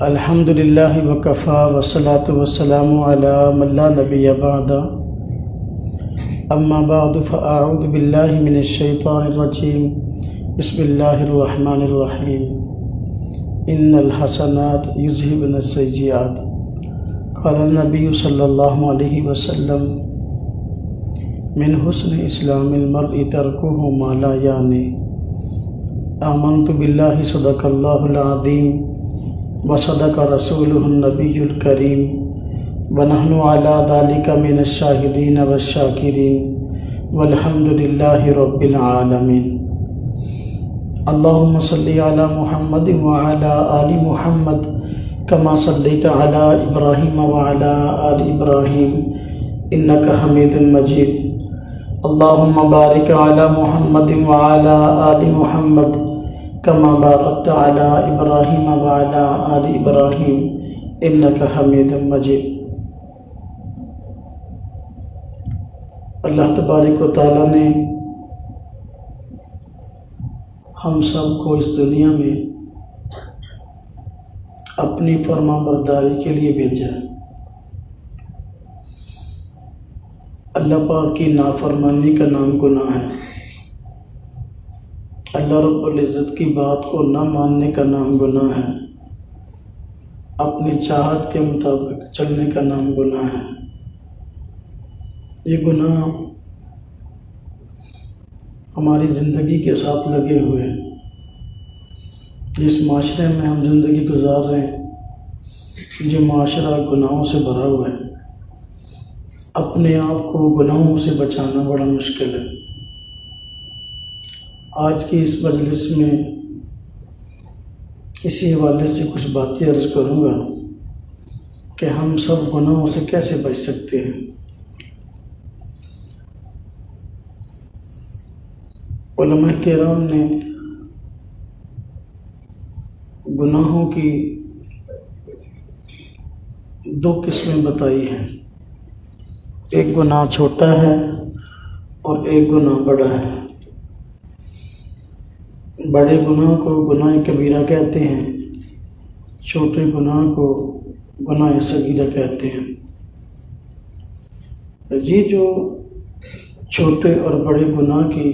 الحمد للہ وکفا والصلاة والسلام علی من لا نبی بعد اما بعد فاعوذ باللہ من الشیطان الرجیم بسم اللہ الرحمن الرحیم ان الحسنات یذہبن السیئات قال النبی صلی اللہ علیہ وسلم من حسن اسلام المرء ترکہ ما لا یعنی آمنت باللہ صدق اللہ العظیم وصدق رسولہ النبی الکریم ونحن علی ذلک من الشاہدین والشاکرین والحمد للہ رب العالمین اللہم صلی علی محمد وعلی آل محمد کما صلیت علی ابراہیم وعلی آل ابراہیم انکا حمید مجید اللہم بارک علی محمد وعلی آل محمد کما بارکت علی ابراہیم وعلی آل ابراہیم انکا حمید مجید۔ اللہ تبارک و تعالیٰ نے ہم سب کو اس دنیا میں اپنی فرما برداری کے لیے بھیجا ہے۔ اللہ پاک کی نافرمانی کا نام گناہ ہے۔ اللہ رب العزت کی بات کو نہ ماننے کا نام گناہ ہے۔ اپنی چاہت کے مطابق چلنے کا نام گناہ ہے۔ یہ گناہ ہماری زندگی کے ساتھ لگے ہوئے ہیں۔ جس معاشرے میں ہم زندگی گزار رہے ہیں، یہ معاشرہ گناہوں سے بھرا ہوا ہے۔ اپنے آپ کو گناہوں سے بچانا بڑا مشکل ہے۔ آج کی اس مجلس میں اسی حوالے سے کچھ باتیں عرض کروں گا کہ ہم سب گناہوں سے کیسے بچ سکتے ہیں۔ علماء کرام نے گناہوں کی دو قسمیں بتائی ہیں، ایک گناہ چھوٹا ہے اور ایک گناہ بڑا ہے۔ بڑے گناہ کو گناہ کبیرہ کہتے ہیں، چھوٹے گناہ کو گناہ صغیرہ کہتے ہیں۔ یہ جو چھوٹے اور بڑے گناہ کی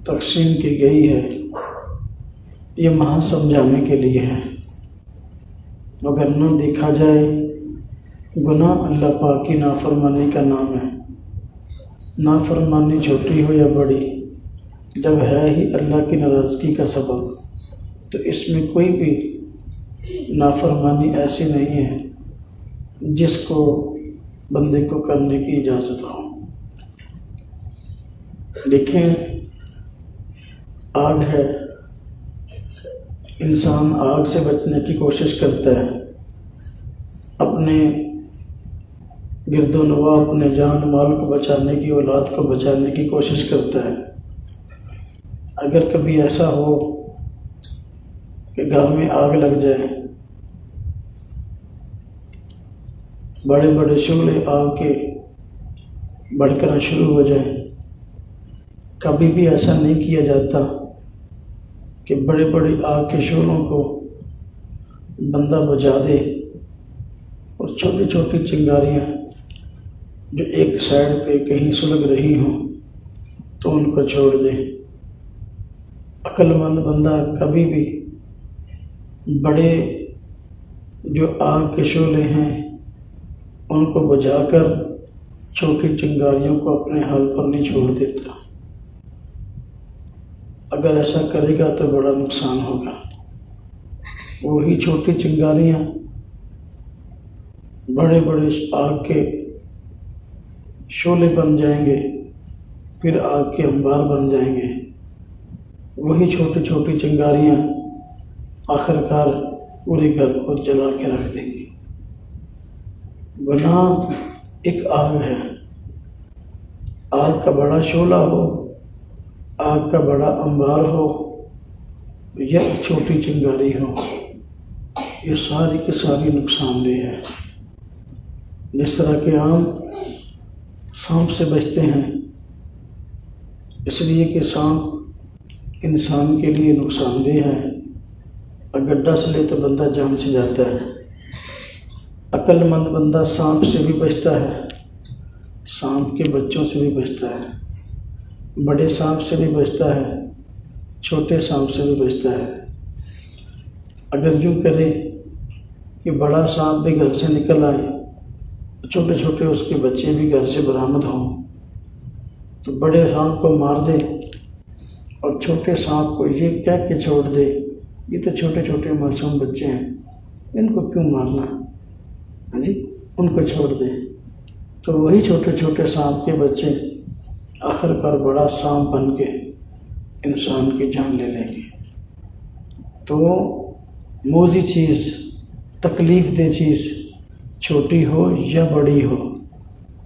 تقسیم کی گئی ہے، یہ محض سمجھانے کے لیے ہے۔ مگر نہ دیکھا جائے، گناہ اللہ پاک کی نافرمانی کا نام ہے۔ نافرمانی چھوٹی ہو یا بڑی، جب ہے ہی اللہ کی ناراضگی کا سبب، تو اس میں کوئی بھی نافرمانی ایسی نہیں ہے جس کو بندے کو کرنے کی اجازت ہو۔ دیکھیں، آگ ہے، انسان آگ سے بچنے کی کوشش کرتا ہے، اپنے گرد و نواح، اپنے جان مال کو بچانے کی، اولاد کو بچانے کی کوشش کرتا ہے۔ اگر کبھی ایسا ہو کہ گھر میں آگ لگ جائے، بڑے بڑے شعلے آگ کے بھڑکنا شروع ہو جائیں، کبھی بھی ایسا نہیں کیا جاتا کہ بڑے بڑے آگ کے شعلوں کو بندہ بجھا دے اور چھوٹی چھوٹی چنگاریاں جو ایک سائڈ پہ کہیں سلگ رہی ہوں تو ان کو چھوڑ دے۔ عقل مند بندہ کبھی بھی بڑے جو آگ کے شعلے ہیں ان کو بجھا کر چھوٹی چنگاریوں کو اپنے حال پر نہیں چھوڑ دیتا۔ اگر ایسا کرے گا تو بڑا نقصان ہوگا۔ وہی چھوٹی چنگاریاں بڑے بڑے آگ کے شعلے بن جائیں گے، پھر آگ کے انبار بن جائیں گے۔ وہی چھوٹی چھوٹی چنگاریاں آخرکار پورے گھر کو جلا کے رکھ دیں گی۔ گناہ ایک آگ ہے، آگ کا بڑا شعلہ ہو، آگ کا بڑا انبار ہو یا ایک چھوٹی چنگاری ہو، یہ ساری کی ساری نقصان دہ ہے۔ جس طرح کہ عام سانپ سے بچتے ہیں، اس لیے کہ سانپ انسان کے لیے نقصان دہ ہے۔ اگر ڈس لے تو بندہ جان سے جاتا ہے۔ عقل مند بندہ سانپ سے بھی بچتا ہے، سانپ کے بچوں سے بھی بچتا ہے، بڑے سانپ سے بھی بچتا ہے، چھوٹے سانپ سے بھی بچتا ہے۔ اگر یوں کرے کہ بڑا سانپ بھی گھر سے نکل آئے، چھوٹے چھوٹے اس کے بچے بھی گھر سے برآمد ہوں، تو بڑے سانپ کو مار دے اور چھوٹے سانپ کو یہ کہہ کے چھوڑ دے، یہ تو چھوٹے چھوٹے معصوم بچے ہیں، ان کو کیوں مارنا، ہاں جی، ان کو چھوڑ دے، تو وہی چھوٹے چھوٹے سانپ کے بچے آخر کار بڑا سانپ بن کے انسان کی جان لے لیں گے۔ تو موذی چیز، تکلیف دہ چیز، چھوٹی ہو یا بڑی ہو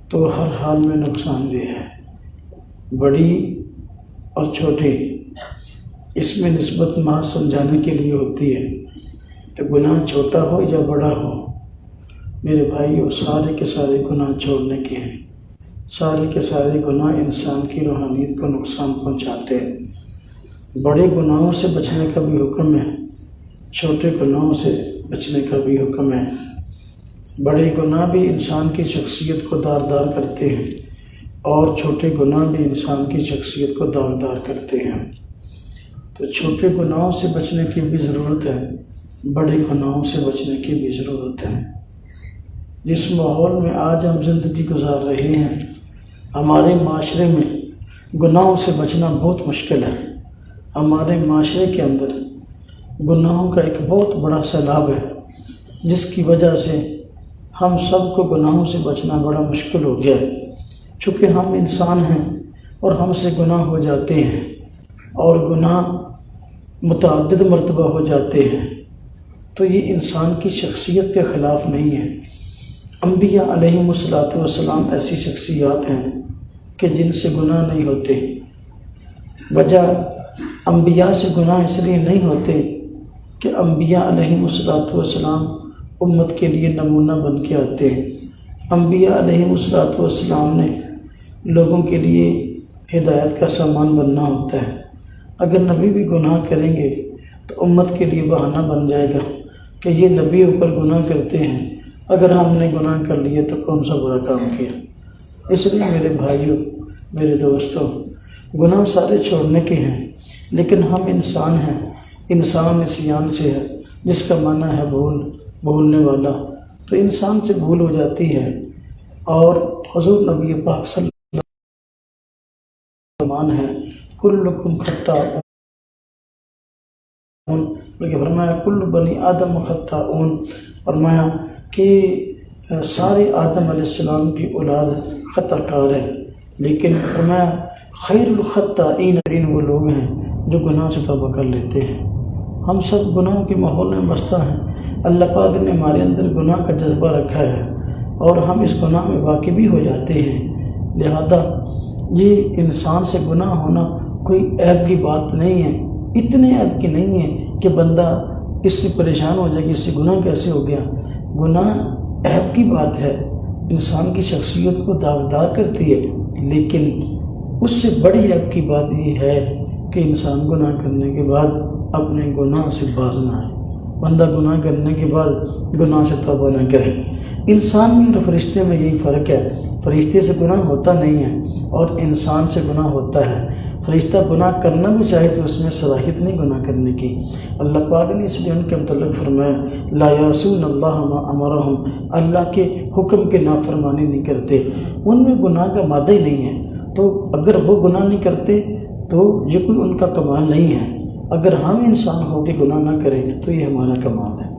تو ہر حال میں نقصان دہ ہے۔ بڑی اور چھوٹی اس میں نسبت محض سمجھانے کے لیے ہوتی ہے، تو گناہ چھوٹا ہو یا بڑا ہو، میرے بھائیو سارے کے سارے گناہ چھوڑنے کے ہیں۔ سارے کے سارے گناہ انسان کی روحانیت کو نقصان پہنچاتے ہیں۔ بڑے گناہوں سے بچنے کا بھی حکم ہے، چھوٹے گناہوں سے بچنے کا بھی حکم ہے۔ بڑے گناہ بھی انسان کی شخصیت کو داغدار کرتے ہیں اور چھوٹے گناہ بھی انسان کی شخصیت کو داغدار کرتے ہیں۔ تو چھوٹے گناہوں سے بچنے کی بھی ضرورت ہے، بڑے گناہوں سے بچنے کی بھی ضرورت ہے۔ جس ماحول میں آج ہم زندگی گزار رہے ہیں، ہمارے معاشرے میں گناہوں سے بچنا بہت مشکل ہے۔ ہمارے معاشرے کے اندر گناہوں کا ایک بہت بڑا سیلاب ہے، جس کی وجہ سے ہم سب کو گناہوں سے بچنا بڑا مشکل ہو گیا ہے۔ چونکہ ہم انسان ہیں اور ہم سے گناہ ہو جاتے ہیں، اور گناہ متعدد مرتبہ ہو جاتے ہیں، تو یہ انسان کی شخصیت کے خلاف نہیں ہے۔ انبیاء علیہم السلام ایسی شخصیات ہیں کہ جن سے گناہ نہیں ہوتے۔ وجہ انبیاء سے گناہ اس لیے نہیں ہوتے کہ انبیاء علیہم السلام امت کے لیے نمونہ بن کے آتے ہیں۔ انبیاء علیہم السلام نے لوگوں کے لیے ہدایت کا سامان بننا ہوتا ہے۔ اگر نبی بھی گناہ کریں گے تو امت کے لیے بہانہ بن جائے گا کہ یہ نبی اوپر گناہ کرتے ہیں، اگر ہم نے گناہ کر لیے تو کون سا برا کام کیا۔ اس لیے میرے بھائیوں، میرے دوستوں، گناہ سارے چھوڑنے کے ہیں، لیکن ہم انسان ہیں، انسان نسیان سے ہے، جس کا معنی ہے بھولنے والا، تو انسان سے بھول ہو جاتی ہے۔ اور حضور نبی پاک صلی اللہ علیہ وسلم ہے کلکم خطاؤن، بلکہ فرمایا کل بنی آدم خطاؤن، فرمایا کہ سارے آدم علیہ السلام کی اولاد خطا کار ہے، لیکن فرمایا خیر الخطائین وہ لوگ ہیں جو گناہ سے توبہ کر لیتے ہیں۔ ہم سب گناہوں کے ماحول میں مبتلا ہیں۔ اللہ پاک نے ہمارے اندر گناہ کا جذبہ رکھا ہے اور ہم اس گناہ میں واقع بھی ہو جاتے ہیں، لہذا یہ انسان سے گناہ ہونا کوئی عیب کی بات نہیں ہے، اتنے عیب کی نہیں ہے کہ بندہ اس سے پریشان ہو جائے کہ اس سے گناہ کیسے ہو گیا۔ گناہ عیب کی بات ہے، انسان کی شخصیت کو داغدار کرتی ہے، لیکن اس سے بڑی عیب کی بات یہ ہے کہ انسان گناہ کرنے کے بعد اپنے گناہ سے باز نہ آئے، بندہ گناہ کرنے کے بعد گناہ سے توبہ نہ کرے۔ انسان میں اور فرشتے میں یہی فرق ہے، فرشتے سے گناہ ہوتا نہیں ہے اور انسان سے گناہ ہوتا ہے۔ فرشتہ گناہ کرنا بھی چاہے تو اس میں صلاحیت نہیں گناہ کرنے کی۔ اللہ پاک نے اس لیے ان کے متعلق فرمایا لا یعصون اللہ ما امرہم، اللہ کے حکم کے نافرمانی نہیں کرتے، ان میں گناہ کا مادہ ہی نہیں ہے۔ تو اگر وہ گناہ نہیں کرتے تو یہ کوئی ان کا کمال نہیں ہے، اگر ہم انسان ہو کے گناہ نہ کریں تو یہ ہمارا کمال ہے۔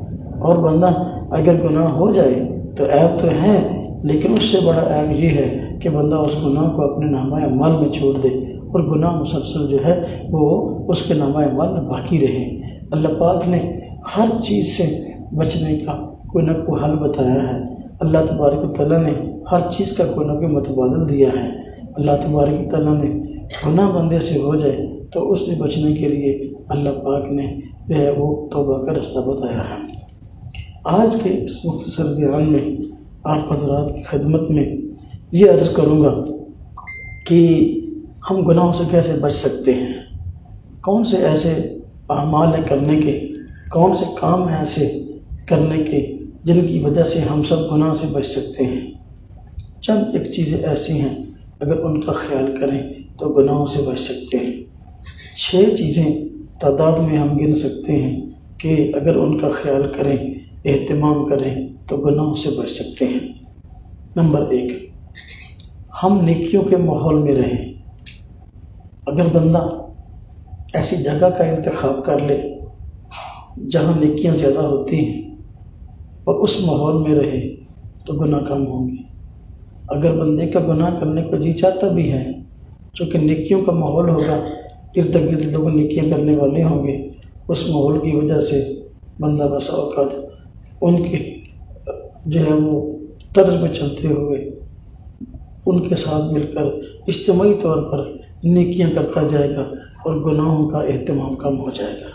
اور بندہ اگر گناہ ہو جائے تو عیب تو ہے، لیکن اس سے بڑا عیب یہ ہے کہ بندہ اس گناہ کو اپنے نامہ اعمال میں چھوڑ دے اور گناہ مسلسل جو ہے وہ اس کے نامہ اعمال میں باقی رہے۔ اللہ پاک نے ہر چیز سے بچنے کا کوئی نہ کوئی حل بتایا ہے۔ اللہ تبارک و تعالیٰ نے ہر چیز کا کوئی نہ کوئی متبادل دیا ہے۔ اللہ تبارک و تعالیٰ نے گناہ بندے سے ہو جائے تو اس سے بچنے کے لیے اللہ پاک نے جو ہے وہ توبہ کا رستہ بتایا ہے۔ آج کے اس مختصر بیان میں آپ حضرات کی خدمت میں یہ عرض کروں گا کہ ہم گناہوں سے کیسے بچ سکتے ہیں۔ کون سے ایسے اعمال ہیں کرنے کے، کون سے کام ہیں ایسے کرنے کے جن کی وجہ سے ہم سب گناہ سے بچ سکتے ہیں۔ چند ایک چیزیں ایسی ہیں اگر ان کا خیال کریں تو گناہوں سے بچ سکتے ہیں۔ 6 چیزیں تعداد میں ہم گن سکتے ہیں کہ اگر ان کا خیال کریں، اہتمام کریں تو گناہوں سے بچ سکتے ہیں۔ نمبر 1، ہم نیکیوں کے ماحول میں رہیں۔ اگر بندہ ایسی جگہ کا انتخاب کر لے جہاں نیکیاں زیادہ ہوتی ہیں اور اس ماحول میں رہے تو گناہ کم ہوں گے۔ اگر بندے کا گناہ کرنے کو جی چاہتا بھی ہے، چونکہ نیکیوں کا ماحول ہوگا، ارد گرد لوگ نیکیاں کرنے والے ہوں گے، اس ماحول کی وجہ سے بندہ بسا اوقات ان کی جو ہے وہ طرز پہ چلتے ہوئے ان کے ساتھ مل کر اجتماعی طور پر نیکیاں کرتا جائے گا اور گناہوں کا اہتمام کم ہو جائے گا۔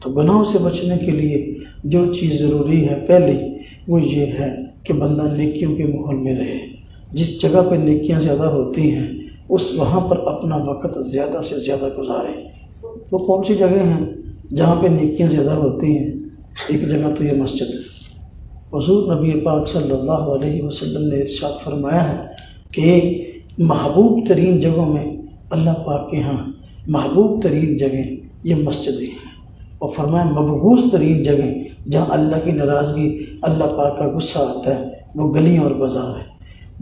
تو گناہوں سے بچنے کے لیے جو چیز ضروری ہے پہلی وہ یہ ہے کہ بندہ نیکیوں کے ماحول میں رہے۔ جس جگہ پہ نیکیاں زیادہ ہوتی ہیں وہاں پر اپنا وقت زیادہ سے زیادہ گزارے۔ وہ کون سی جگہ ہیں جہاں پہ نیکیاں زیادہ ہوتی ہیں؟ ایک جگہ تو یہ مسجد ہے۔ حضور نبی پاک صلی اللہ علیہ وسلم نے ارشاد فرمایا ہے کہ محبوب ترین جگہوں میں اللہ پاک کے ہاں محبوب ترین جگہیں یہ مسجدیں ہیں، اور فرمایا مبغوث ترین جگہیں جہاں اللہ کی ناراضگی، اللہ پاک کا غصہ آتا ہے وہ گلیاں اور بازار ہیں۔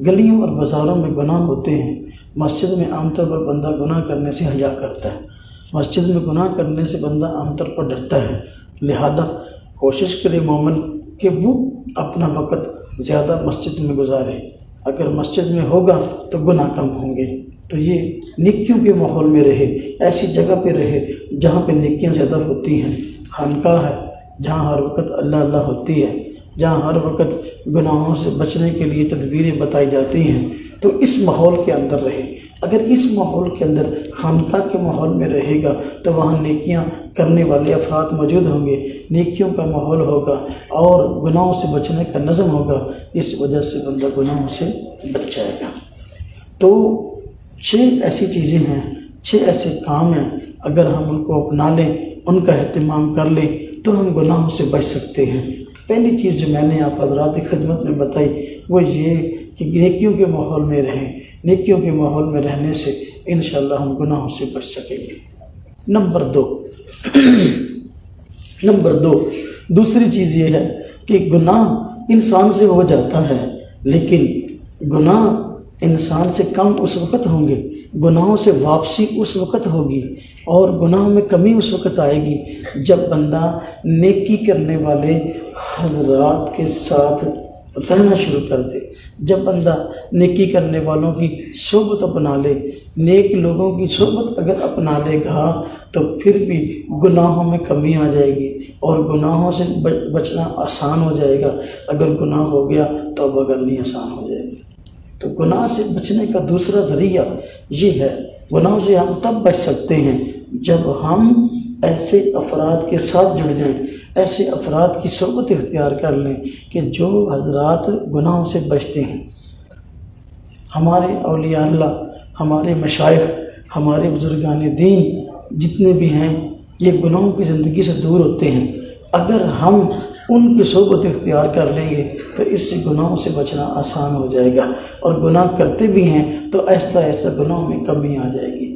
گلیوں اور بازاروں میں گناہ ہوتے ہیں۔ مسجد میں عام طور پر بندہ گناہ کرنے سے حیا کرتا ہے، مسجد میں گناہ کرنے سے بندہ عام طور پر ڈرتا ہے، لہذا کوشش کرے مومن کہ وہ اپنا وقت زیادہ مسجد میں گزارے۔ اگر مسجد میں ہوگا تو گناہ کم ہوں گے۔ تو یہ نیکیوں کے ماحول میں رہے، ایسی جگہ پہ رہے جہاں پہ نیکیاں زیادہ ہوتی ہیں۔ خانقاہ ہے جہاں ہر وقت اللہ اللہ ہوتی ہے، جہاں ہر وقت گناہوں سے بچنے کے لیے تدبیریں بتائی جاتی ہیں، تو اس ماحول کے اندر رہے۔ اگر اس ماحول کے اندر خانقاہ کے ماحول میں رہے گا تو وہاں نیکیاں کرنے والے افراد موجود ہوں گے، نیکیوں کا ماحول ہوگا اور گناہوں سے بچنے کا نظم ہوگا، اس وجہ سے بندہ گناہوں سے بچ جائے گا۔ تو 6 ایسی چیزیں ہیں، 6 ایسے کام ہیں، اگر ہم ان کو اپنا لیں، ان کا اہتمام کر لیں تو ہم گناہوں سے بچ سکتے ہیں۔ پہلی چیز جو میں نے آپ حضرات کی خدمت میں بتائی وہ یہ کہ نیکیوں کے ماحول میں رہیں۔ نیکیوں کے ماحول میں رہنے سے انشاءاللہ ہم گناہوں سے بچ سکیں گے۔ نمبر 2 دوسری چیز یہ ہے کہ گناہ انسان سے ہو جاتا ہے، لیکن گناہ انسان سے کم اس وقت ہوں گے، گناہوں سے واپسی اس وقت ہوگی اور گناہوں میں کمی اس وقت آئے گی جب بندہ نیکی کرنے والے حضرات کے ساتھ رہنا شروع کر دے، جب بندہ نیکی کرنے والوں کی صحبت اپنا لے، نیک لوگوں کی صحبت اگر اپنا لے گا تو پھر بھی گناہوں میں کمی آ جائے گی اور گناہوں سے بچنا آسان ہو جائے گا۔ اگر گناہ ہو گیا توبہ کرنی آسان ہو جائے گی۔ تو گناہ سے بچنے کا دوسرا ذریعہ یہ ہے، گناہوں سے ہم تب بچ سکتے ہیں جب ہم ایسے افراد کے ساتھ جڑ جائیں، ایسے افراد کی صحبت اختیار کر لیں کہ جو حضرات گناہوں سے بچتے ہیں۔ ہمارے اولیاء اللہ، ہمارے مشائخ، ہمارے بزرگان دین جتنے بھی ہیں یہ گناہوں کی زندگی سے دور ہوتے ہیں۔ اگر ہم ان کی صحبت اختیار کر لیں گے تو اس سے گناہوں سے بچنا آسان ہو جائے گا، اور گناہ کرتے بھی ہیں تو آہستہ آہستہ گناہوں میں کمی آ جائے گی۔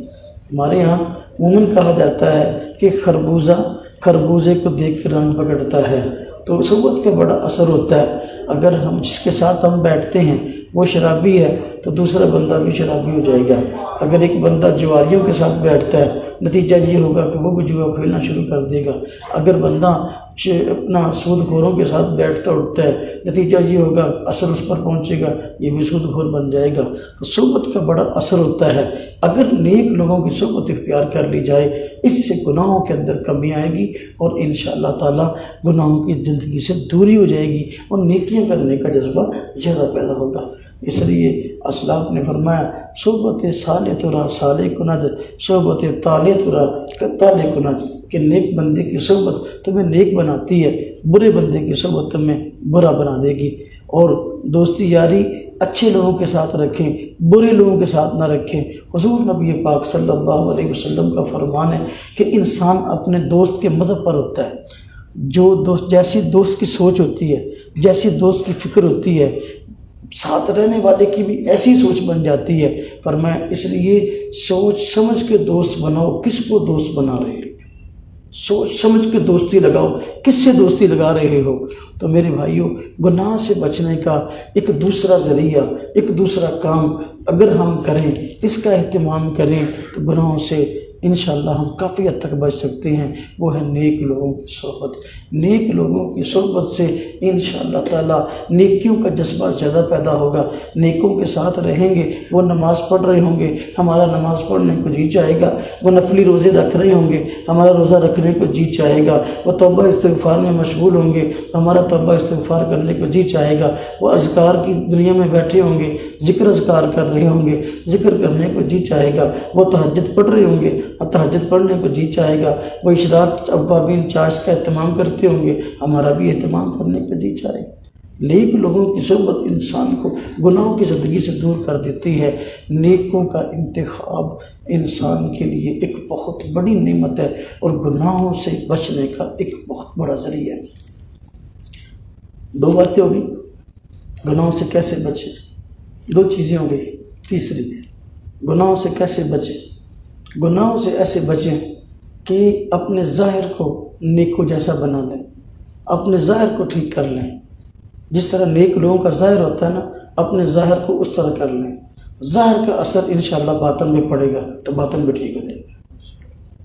ہمارے ہاں عموماً کہا جاتا ہے کہ خربوزے کو دیکھ کر رنگ پکڑتا ہے، تو صحبت کا بڑا اثر ہوتا ہے۔ اگر ہم جس کے ساتھ ہم بیٹھتے ہیں وہ شرابی ہے تو دوسرا بندہ بھی شرابی ہو جائے گا۔ اگر ایک بندہ جواریوں کے ساتھ بیٹھتا ہے نتیجہ یہ ہوگا کہ وہ بھی جوا کھیلنا شروع کر دے گا۔ اگر بندہ اپنا سود خوروں کے ساتھ بیٹھتا اٹھتا ہے نتیجہ یہ ہوگا اثر اس پر پہنچے گا، یہ بھی سود خور بن جائے گا۔ تو صحبت کا بڑا اثر ہوتا ہے۔ اگر نیک لوگوں کی صحبت اختیار کر لی جائے اس سے گناہوں کے اندر کمی آئے گی اور انشاءاللہ تعالی گناہوں کی زندگی سے دوری ہو جائے گی اور نیکیاں کرنے کا جذبہ زیادہ پیدا ہوگا۔ اس لیے اسلاف نے فرمایا صحبت صالح ترا صالح کند، صحبت طالح ترا طالح کند، کہ نیک بندے کی صحبت تمہیں نیک بناتی ہے، برے بندے کی صحبت تمہیں برا بنا دے گی۔ اور دوستی یاری اچھے لوگوں کے ساتھ رکھیں، برے لوگوں کے ساتھ نہ رکھیں۔ حضور نبی پاک صلی اللہ علیہ وسلم کا فرمان ہے کہ انسان اپنے دوست کے مذہب پر ہوتا ہے۔ جو دوست، جیسی دوست کی سوچ ہوتی ہے، جیسی دوست کی فکر ہوتی ہے، ساتھ رہنے والے کی بھی ایسی سوچ بن جاتی ہے۔ فرمایا اس لیے سوچ سمجھ کے دوست بناؤ، کس کو دوست بنا رہے ہو، سوچ سمجھ کے دوستی لگاؤ، کس سے دوستی لگا رہے ہو۔ تو میرے بھائیوں، گناہ سے بچنے کا ایک دوسرا ذریعہ، ایک دوسرا کام اگر ہم کریں، اس کا اہتمام کریں تو گناہوں سے انشاءاللہ ہم کافی حد تک بچ سکتے ہیں۔ وہ ہے نیک لوگوں کی صحبت۔ نیک لوگوں کی صحبت سے انشاءاللہ تعالی نیکیوں کا جذبہ زیادہ پیدا ہوگا۔ نیکوں کے ساتھ رہیں گے، وہ نماز پڑھ رہے ہوں گے، ہمارا نماز پڑھنے کو جی چاہے گا۔ وہ نفلی روزے رکھ رہے ہوں گے، ہمارا روزہ رکھنے کو جی چاہے گا۔ وہ توبہ استغفار میں مشغول ہوں گے، ہمارا توبہ استغفار کرنے کو جی چاہے گا۔ وہ اذکار کی دنیا میں بیٹھے ہوں گے، ذکر اذکار کر رہے ہوں گے، ذکر کرنے کو جی چاہے گا۔ وہ تہجد پڑھ رہے ہوں گے، تہجد پڑھنے کو جی چاہے گا۔ وہ اشراق اوابین چاش کا اہتمام کرتے ہوں گے، ہمارا بھی اہتمام کرنے کو جی چاہے گا۔ نیک لوگوں کی صحبت انسان کو گناہوں کی زندگی سے دور کر دیتی ہے۔ نیکوں کا انتخاب انسان کے لیے ایک بہت بڑی نعمت ہے اور گناہوں سے بچنے کا ایک بہت بڑا ذریعہ ہے۔ دو باتیں ہو گئی، گناہوں سے کیسے بچیں، دو چیزیں ہو گئی۔ تیسری، گناہوں سے کیسے بچیں۔ گناہوں سے ایسے بچیں کہ اپنے ظاہر کو نیکوں جیسا بنا لیں، اپنے ظاہر کو ٹھیک کر لیں۔ جس طرح نیک لوگوں کا ظاہر ہوتا ہے نا، اپنے ظاہر کو اس طرح کر لیں۔ ظاہر کا اثر انشاءاللہ باطن میں پڑے گا تو باطن بھی ٹھیک ہو جائے گا۔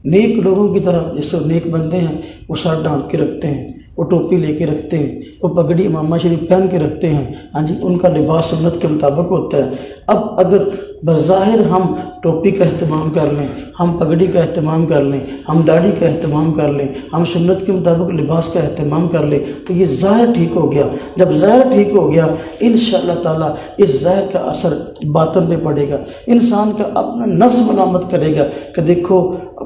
نیک لوگوں کی طرح، جس طرح نیک بندے ہیں، وہ سر ڈھانپ کے رکھتے ہیں، وہ ٹوپی لے کے رکھتے ہیں، وہ پگڑی امامہ شریف پہن کے رکھتے ہیں، ہاں جی، ان کا لباس سنت کے مطابق ہوتا ہے۔ اب اگر بظاہر ہم ٹوپی کا اہتمام کر لیں، ہم پگڑی کا اہتمام کر لیں، ہم داڑھی کا اہتمام کر لیں، ہم سنت کے مطابق لباس کا اہتمام کر لیں، تو یہ ظاہر ٹھیک ہو گیا۔ جب ظاہر ٹھیک ہو گیا، انشاءاللہ تعالیٰ اس ظاہر کا اثر باطن پہ پڑے گا۔ انسان کا اپنا نفس ملامت کرے گا کہ دیکھو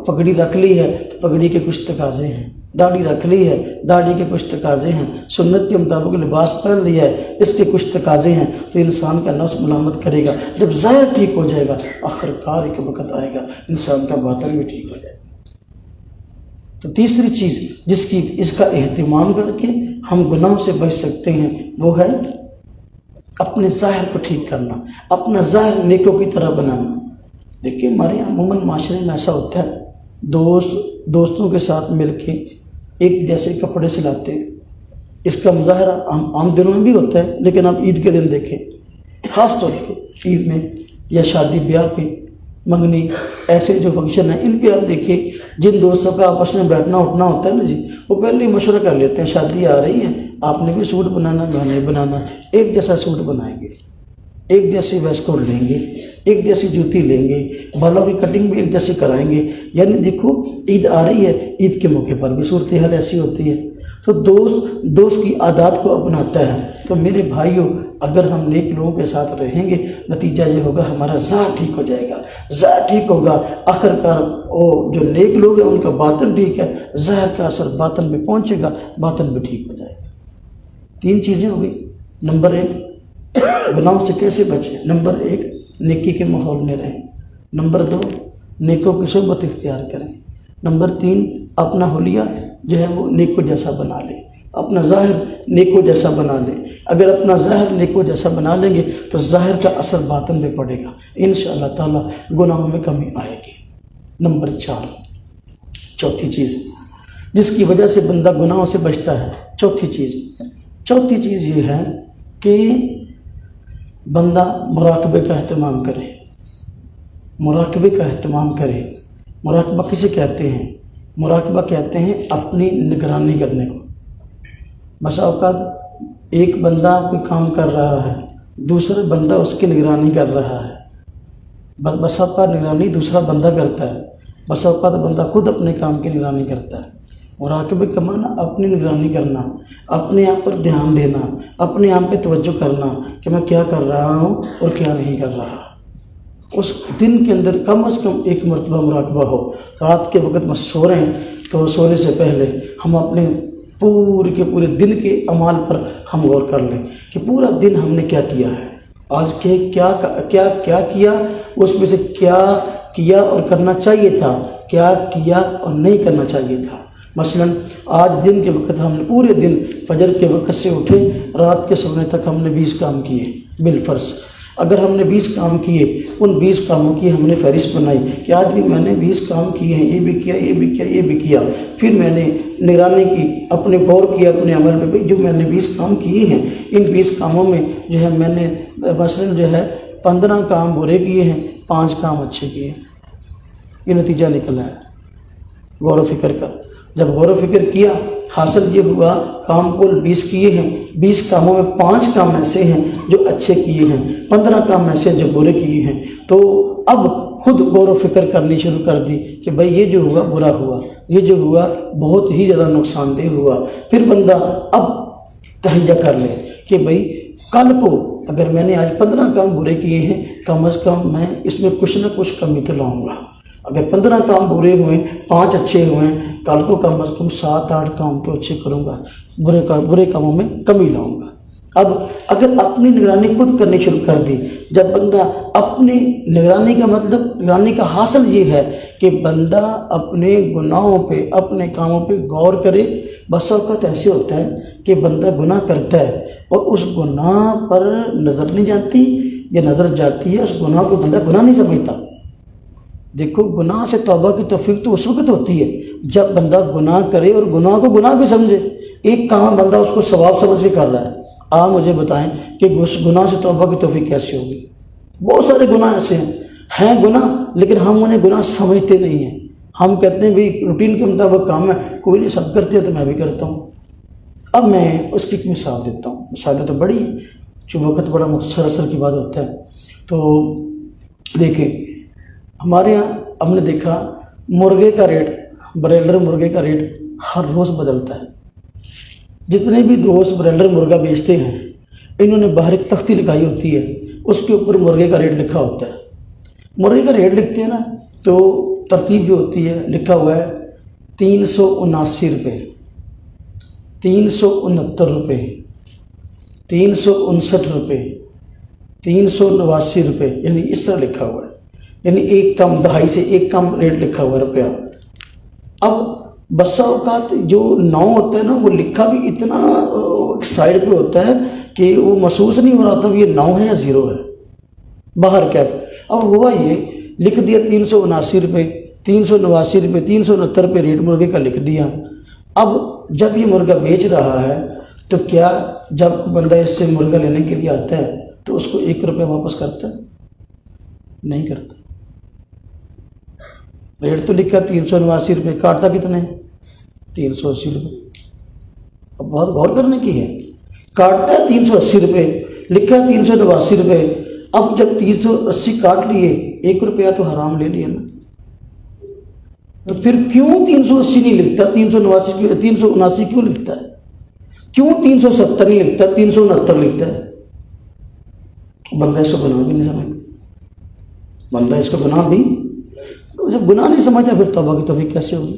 پگڑی رکھ لی ہے تو پگڑی کے کچھ تقاضے ہیں، داڑھی رکھ لی ہے، داڑھی کے کچھ تقاضے ہیں، سنت کے مطابق لباس پہن لیا ہے، اس کے کچھ تقاضے ہیں، تو انسان کا نفس ملامت کرے گا۔ جب ظاہر ٹھیک ہو جائے گا، آخر کار ایک وقت آئے گا انسان کا باطن بھی ٹھیک ہو جائے گا۔ تو تیسری چیز جس کی اس کا اہتمام کر کے ہم گناہوں سے بچ سکتے ہیں، وہ ہے اپنے ظاہر کو ٹھیک کرنا، اپنا ظاہر نیکوں کی طرح بنانا۔ دیکھیے ہمارے یہاں عموماً معاشرے میں ایسا ہوتا ہے، دوستوں کے ساتھ مل کے ایک جیسے کپڑے سلاتے ہیں۔ اس کا مظاہرہ عام دنوں میں بھی ہوتا ہے، لیکن آپ عید کے دن دیکھیں، خاص طور پہ عید میں یا شادی بیاہ پہ، منگنی، ایسے جو فنکشن ہیں، ان پہ آپ دیکھیں جن دوستوں کا آپس میں بیٹھنا اٹھنا ہوتا ہے نا جی، وہ پہلے ہی مشورہ کر لیتے ہیں، شادی آ رہی ہے، آپ نے بھی سوٹ بنانا، میں نے بنانا، ایک جیسا سوٹ بنائیں گے، ایک جیسی ویسٹ کوٹ لیں گے، ایک جیسی جوتی لیں گے، بالوں کی کٹنگ بھی ایک جیسی کرائیں گے۔ یعنی دیکھو عید آ رہی ہے، عید کے موقع پر بھی صورتحال ایسی ہوتی ہے، تو دوست کی عادات کو اپناتا ہے۔ تو میرے بھائیوں، اگر ہم نیک لوگوں کے ساتھ رہیں گے، نتیجہ یہ ہوگا ہمارا ظاہر ٹھیک ہو جائے گا، ظاہر ٹھیک ہوگا، آخر کار وہ جو نیک لوگ ہیں ان کا باطن ٹھیک ہے، ظاہر کا اثر باطن میں پہنچے گا، باطن بھی ٹھیک ہو جائے گا۔ تین چیزیں ہو گئی۔ نمبر ایک، گناہوں سے کیسے بچیں۔ نمبر ایک، نیکی کے ماحول میں رہیں۔ نمبر دو، نیکوں کی صحبت اختیار کریں۔ نمبر تین، اپنا حلیہ جو ہے وہ نیکوں جیسا بنا لیں، اپنا ظاہر نیکوں جیسا بنا لیں۔ اگر اپنا ظاہر نیکوں جیسا بنا لیں گے تو ظاہر کا اثر باطن میں پڑے گا، انشاءاللہ تعالی گناہوں میں کمی آئے گی۔ نمبر چار، چوتھی چیز جس کی وجہ سے بندہ گناہوں سے بچتا ہے، چوتھی چیز یہ ہے کہ بندہ مراقبے کا اہتمام کرے۔ مراقبے کا اہتمام کرے۔ مراقبہ کسے کہتے ہیں؟ مراقبہ کہتے ہیں اپنی نگرانی کرنے کو۔ بسا اوقات ایک بندہ کوئی کام کر رہا ہے، دوسرا بندہ اس کی نگرانی کر رہا ہے۔ بسا اوقات نگرانی دوسرا بندہ کرتا ہے، بسا اوقات بندہ خود اپنے کام کی نگرانی کرتا ہے۔ مراقبے کا معنی اپنی نگرانی کرنا، اپنے آپ پر دھیان دینا، اپنے آپ پہ توجہ کرنا کہ میں کیا کر رہا ہوں اور کیا نہیں کر رہا۔ اس دن کے اندر کم از کم ایک مرتبہ مراقبہ ہو۔ رات کے وقت سو رہے ہیں تو سونے سے پہلے ہم اپنے پورے کے پورے دن کے اعمال پر ہم غور کر لیں کہ پورا دن ہم نے کیا کیا ہے، آج کے کیا کیا کیا کیا، اس میں سے کیا کیا اور کرنا چاہیے تھا، کیا کیا اور نہیں کرنا چاہیے تھا۔ مثلا آج دن کے وقت ہم نے پورے دن فجر کے وقت سے اٹھے رات کے سونے تک ہم نے 20 کام کیے بالفرض۔ اگر ہم نے 20 کام کیے، ان 20 کاموں کی ہم نے فہرست بنائی کہ آج بھی میں نے 20 کام کیے ہیں، یہ بھی کیا، یہ بھی کیا، یہ بھی کیا۔ پھر میں نے نگرانی کی، اپنے غور کیا اپنے عمل پہ، جو میں نے 20 کام کیے ہیں، ان 20 کاموں میں جو ہے میں نے مثلا جو ہے 15 کام برے کیے ہیں، 5 کام اچھے کیے ہیں۔ یہ نتیجہ نکلا ہے غور و فکر کا۔ جب غور و فکر کیا، حاصل یہ ہوا کام کل 20 کیے ہیں، 20 کاموں میں 5 کام ایسے ہیں جو اچھے کیے ہیں، 15 کام ایسے جو برے کیے ہیں۔ تو اب خود غور و فکر کرنی شروع کر دی کہ بھائی یہ جو ہوا برا ہوا، یہ جو ہوا بہت ہی زیادہ نقصان دہ ہوا۔ پھر بندہ اب تہیہ کر لے کہ بھائی کل کو اگر میں نے آج 15 کام برے کیے ہیں، کم از کم میں اس میں کچھ نہ کچھ کمی تو لاؤں گا۔ اگر 15 کام برے ہوئے، 5 اچھے ہوئے، کل کو کم از کم 7-8 کام تو اچھے کروں گا، برے کاموں میں کمی لاؤں گا۔ اب اگر اپنی نگرانی خود کرنی شروع کر دی، جب بندہ اپنی نگرانی کا مطلب نگرانی کا حاصل یہ ہے کہ بندہ اپنے گناہوں پہ، اپنے کاموں پہ غور کرے۔ بس اوقات ایسے ہوتا ہے کہ بندہ گناہ کرتا ہے اور اس گناہ پر نظر نہیں جاتی یا نظر جاتی ہے، اس گناہ کو بندہ گناہ نہیں سمجھتا۔ دیکھو گناہ سے توبہ کی توفیق تو اس وقت ہوتی ہے جب بندہ گناہ کرے اور گناہ کو گناہ بھی سمجھے۔ ایک کام بندہ اس کو ثواب سمجھ کے کر رہا ہے، آپ مجھے بتائیں کہ اس گناہ سے توبہ کی توفیق کیسی ہوگی؟ بہت سارے گناہ ایسے ہیں گناہ، لیکن ہم انہیں گناہ سمجھتے نہیں ہیں۔ ہم کہتے ہیں بھئی روٹین کے مطابق کام ہے، کوئی نہیں، سب کرتے ہیں تو میں بھی کرتا ہوں۔ اب میں اس کی ایک مثال دیتا ہوں، مثالیں تو بڑی ہیں، جو وقت بڑا مختصر کی بات ہوتا ہے۔ تو دیکھیں ہمارے یہاں ہم نے دیکھا مرغے کا ریٹ، برائلر مرغے کا ریٹ ہر روز بدلتا ہے۔ جتنے بھی دوست برائلر مرغا بیچتے ہیں، انہوں نے باہر ایک تختی لگائی ہوتی ہے، اس کے اوپر مرغے کا ریٹ لکھا ہوتا ہے۔ مرغے کا ریٹ لکھتے ہیں نا، تو ترتیب جو ہوتی ہے لکھا ہوا ہے 379 روپے، 369 روپے، 359 روپے، 389 روپے، یعنی اس طرح لکھا ہوا ہے، یعنی ایک کم دہائی سے ایک کم ریٹ لکھا ہوا ہے روپیہ۔ اب بسا اوقات جو 9 ہوتا ہے نا، وہ لکھا بھی اتنا سائڈ پہ ہوتا ہے کہ وہ محسوس نہیں ہو رہا تھا یہ 9 ہے یا 0 ہے باہر کیف۔ اب ہوا یہ لکھ دیا 379 روپے، 389 روپے، 369 روپے ریٹ مرغے کا لکھ دیا۔ اب جب یہ مرغا بیچ رہا ہے تو کیا جب بندہ اس سے مرغا لینے کے لیے آتا ہے تو اس کو 1 روپیہ واپس کرتا ہے؟ نہیں کرتا۔ ریٹ تو لکھا 379 روپے، کاٹتا کتنے؟ 380 روپے۔ اب بہت غور کرنے کی ہے، کاٹتا ہے 380 روپے، لکھا 389 روپے۔ اب جب 380 کاٹ لیے، 1 روپیہ تو حرام لے لیا نا، تو پھر کیوں 380 نہیں لکھتا؟ 379 کیوں لکھتا ہے؟ کیوں 370 نہیں لکھتا، 369 لکھتا ہے؟ بندہ اس کو گناہ بھی نہیں سمجھتا، بندہ اس کو گناہ بھی، جب گناہ نہیں سمجھتا پھر توبہ کی توفیق کیسے ہوگی؟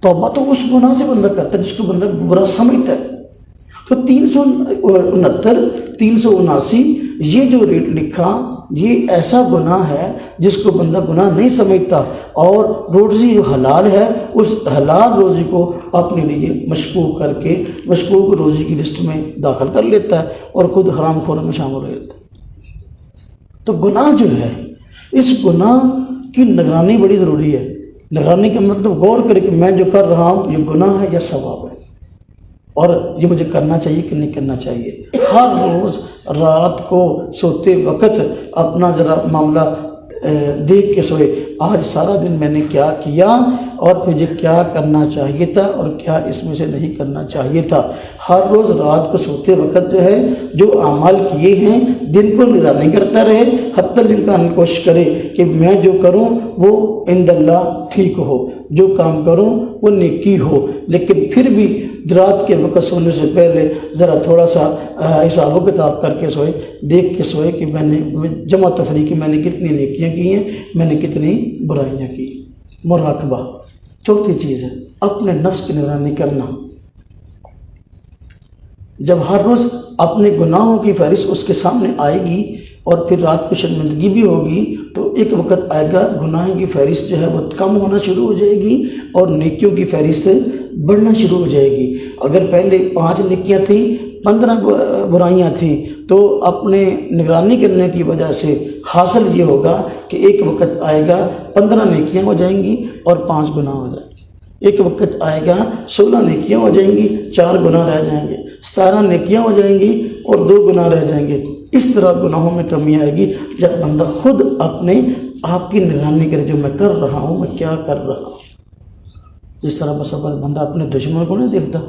توبہ تو اس گناہ سے بندہ کرتا ہے جس کو بندہ برا سمجھتا ہے۔ تو 369 379 یہ جو ریٹ لکھا، یہ ایسا گناہ ہے جس کو بندہ گناہ نہیں سمجھتا، اور روزی جو حلال ہے اس حلال روزی کو اپنے لیے مشکوک کر کے مشکوک روزی کی لسٹ میں داخل کر لیتا ہے اور خود حرام خوروں میں شامل ہو جاتا ہے۔ تو گناہ جو ہے، اس گناہ کی نگرانی بڑی ضروری ہے۔ نگرانی کا مطلب غور کرے کہ میں جو کر رہا ہوں یہ گناہ ہے یا ثواب ہے، اور یہ مجھے کرنا چاہیے کہ نہیں کرنا چاہیے۔ ہر روز رات کو سوتے وقت اپنا ذرا معاملہ دیکھ کے سوئے، آج سارا دن میں نے کیا کیا اور مجھے کیا کرنا چاہیے تھا اور کیا اس میں سے نہیں کرنا چاہیے تھا۔ ہر روز رات کو سوتے وقت جو ہے جو اعمال کیے ہیں دن کو نگرانی کرتا رہے، حتی الامکان کوشش کرے کہ میں جو کروں وہ عند اللہ ٹھیک ہو، جو کام کروں وہ نیکی ہو، لیکن پھر بھی رات کے وقت سونے سے پہلے ذرا تھوڑا سا حساب و کتاب کر کے سوئے، دیکھ کے سوئے کہ میں نے جمع تفریق میں نے کتنی نیکیاں کی ہیں، میں نے کتنی برائیاں کی۔ مراقبہ چوتھی چیز ہے، اپنے نفس کی نگرانی کرنا۔ جب ہر روز اپنے گناہوں کی فہرست اس کے سامنے آئے گی اور پھر رات کو شرمندگی بھی ہوگی، تو ایک وقت آئے گا گناہ کی فہرست جو ہے وہ کم ہونا شروع ہو جائے گی اور نیکیوں کی فہرست بڑھنا شروع ہو جائے گی۔ اگر پہلے 5 نیکیاں تھیں، 15 برائیاں تھیں، تو اپنے نگرانی کرنے کی وجہ سے حاصل یہ ہوگا کہ ایک وقت آئے گا 15 نیکیاں ہو جائیں گی اور 5 گناہ ہو جائیں گے۔ ایک وقت آئے گا 16 نیکیاں ہو جائیں گی، 4 گناہ رہ جائیں گے، 17 نیکیاں ہو جائیں گی اور 2 گناہ رہ جائیں گے۔ اس طرح گناہوں میں کمی آئے گی جب بندہ خود اپنے آپ کی نگرانی کرے، جو میں کر رہا ہوں، میں کیا کر رہا ہوں۔ جس طرح بس بندہ اپنے دشمن کو نہیں دیکھتا،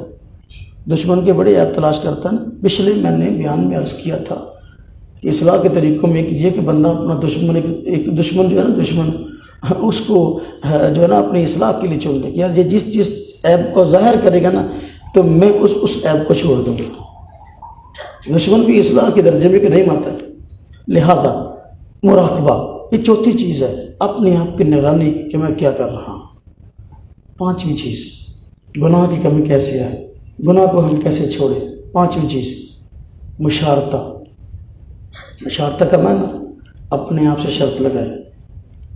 دشمن کے بڑے عیب تلاش کرتا ہے۔ پچھلے میں نے بیان میں عرض کیا تھا کہ اصلاح کے طریقوں میں ایک یہ کہ بندہ اپنا دشمن، ایک دشمن جو ہے نا، دشمن اس کو جو ہے نا اپنی اصلاح کے لیے چھوڑ لے، یار یہ جس عیب کو ظاہر کرے گا نا تو میں اس عیب کو چھوڑ دوں گا۔ دشمن بھی اصلاح کے درجے میں کہ نہیں مانتا ہے۔ لہذا مراقبہ یہ چوتھی چیز ہے، اپنے آپ کی نگرانی کہ میں کیا کر رہا ہوں۔ 5ویں چیز، گناہ کی کمی کیسے آئے، گناہ کو ہم کیسے چھوڑیں۔ 5ویں چیز، مشارطہ۔ مشارطہ کا معنی اپنے آپ سے شرط لگائے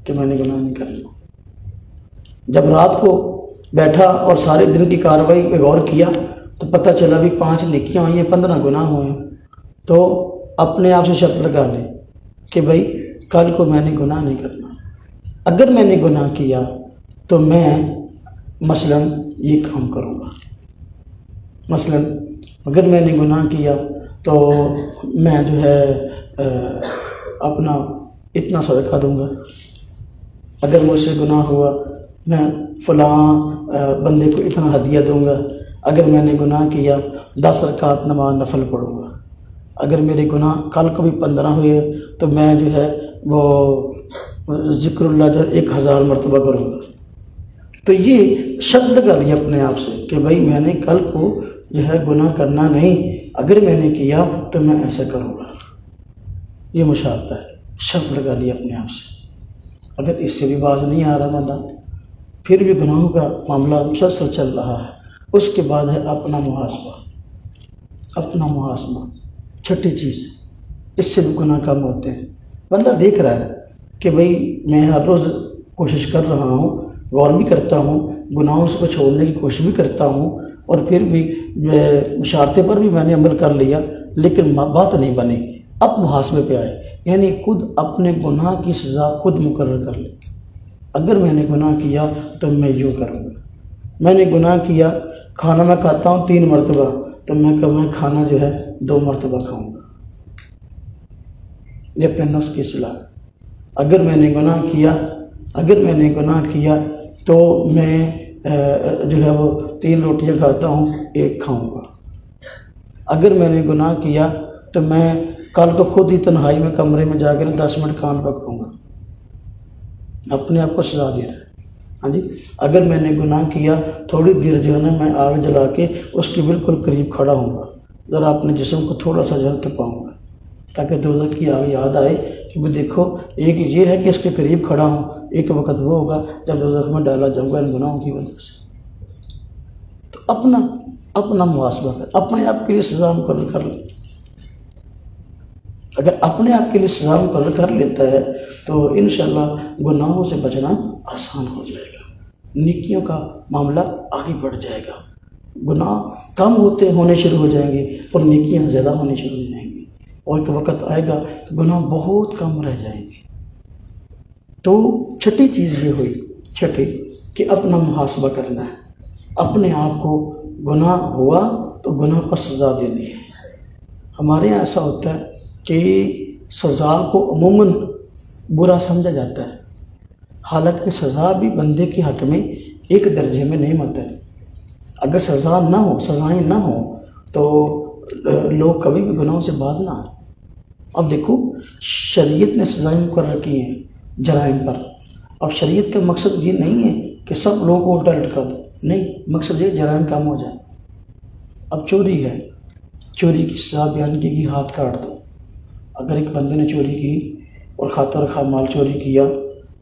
کہ میں نے گناہ نہیں کرنا۔ جب رات کو بیٹھا اور سارے دن کی کارروائی پہ غور کیا تو پتہ چلا بھی 5 نیکیاں ہوئی ہیں، 15 گناہ ہوئے ہیں، تو اپنے آپ سے شرط لگا لے کہ بھائی کل کو میں نے گناہ نہیں کرنا۔ اگر میں نے گناہ کیا تو میں مثلاً یہ کام کروں گا، مثلاً اگر میں نے گناہ کیا تو میں جو ہے اپنا اتنا صدقہ دوں گا، اگر مجھ سے گناہ ہوا میں فلاں بندے کو اتنا ہدیہ دوں گا، اگر میں نے گناہ کیا 10 رکعت نماز نفل پڑھوں گا، اگر میرے گناہ کل کو بھی 15 ہوئے تو میں جو ہے وہ ذکر اللہ جو 1000 مرتبہ کروں گا۔ تو یہ شرط لگا لیا اپنے آپ سے کہ بھائی میں نے کل کو جو ہے گناہ کرنا نہیں، اگر میں نے کیا تو میں ایسا کروں گا۔ یہ مشارطہ ہے، شرط لگا لیا اپنے آپ سے۔ اگر اس سے بھی باز نہیں آ رہا بندہ، پھر بھی گناہوں کا معاملہ مسلسل چل رہا ہے، اس کے بعد ہے اپنا محاسبہ۔ اپنا محاسبہ 6ٹھی چیز، اس سے بھی گناہ کم ہوتے ہیں۔ بندہ دیکھ رہا ہے کہ بھئی میں ہر روز کوشش کر رہا ہوں، غور بھی کرتا ہوں، گناہوں کو چھوڑنے کی کوشش بھی کرتا ہوں، اور پھر بھی مشارطے پر بھی میں نے عمل کر لیا، لیکن بات نہیں بنی۔ اب محاسبے پہ آئے، یعنی خود اپنے گناہ کی سزا خود مقرر کر لے۔ اگر میں نے گناہ کیا تو میں یوں کروں گا۔ میں نے گناہ کیا، کھانا میں کھاتا ہوں 3 مرتبہ تو میں کھانا جو ہے 2 مرتبہ کھاؤں گا۔ یہ اپنے نفس کی اصلاح۔ اگر میں نے گناہ کیا تو میں جو ہے وہ 3 روٹیاں کھاتا ہوں، 1 کھاؤں گا۔ اگر میں نے گناہ کیا تو میں کل کو خود ہی تنہائی میں کمرے میں جا کے 10 منٹ کان پکڑوں گا۔ اپنے آپ کو سزا دے رہا ہے۔ ہاں جی، اگر میں نے گناہ کیا تھوڑی دیر جو ہے نا میں آگ جلا کے اس کے بالکل قریب کھڑا ہوں گا، ذرا اپنے جسم کو تھوڑا سا جل تپاؤں گا تاکہ دوزخ کی آگ یاد آئے کہ وہ دیکھو، ایک یہ ہے کہ اس کے قریب کھڑا ہوں، ایک وقت وہ ہوگا جب دوزخ میں ڈالا جاؤں گا ان گناہوں کی وجہ سے۔ تو اپنا محاسبہ کر، اپنے آپ کے لیے سزا مقرر کر لے۔ اگر اپنے آپ کے لیے سزا مقرر کر لیتا ہے تو انشاءاللہ گناہوں سے بچنا آسان ہو جائے گا، نیکیوں کا معاملہ آگے بڑھ جائے گا، گناہ کم ہونے شروع ہو جائیں گے اور نیکیاں زیادہ ہونے شروع ہو جائیں گی، اور ایک وقت آئے گا کہ گناہ بہت کم رہ جائیں گے۔ تو 6ٹھی چیز یہ ہوئی، کہ اپنا محاسبہ کرنا ہے، اپنے آپ کو گناہ ہوا تو گناہ پر سزا دینی ہے۔ ہمارے یہاں ایسا ہوتا ہے کہ سزا کو عموماً برا سمجھا جاتا ہے، حالانکہ سزا بھی بندے کے حق میں ایک درجے میں نہیں ہوتا ہے۔ اگر سزائیں نہ ہوں تو لوگ کبھی بھی گناہوں سے باز نہ آئیں۔ اب دیکھو، شریعت نے سزائیں مقرر کی ہیں جرائم پر۔ اب شریعت کا مقصد یہ نہیں ہے کہ سب لوگوں کو الٹا لٹکا دو، نہیں، مقصد یہ جرائم کم ہو جائے۔ اب چوری ہے، چوری کی سزا بیان کی گئی، ہاتھ کاٹ دو۔ اگر ایک بندے نے چوری کی اور خاطر خواہ مال چوری کیا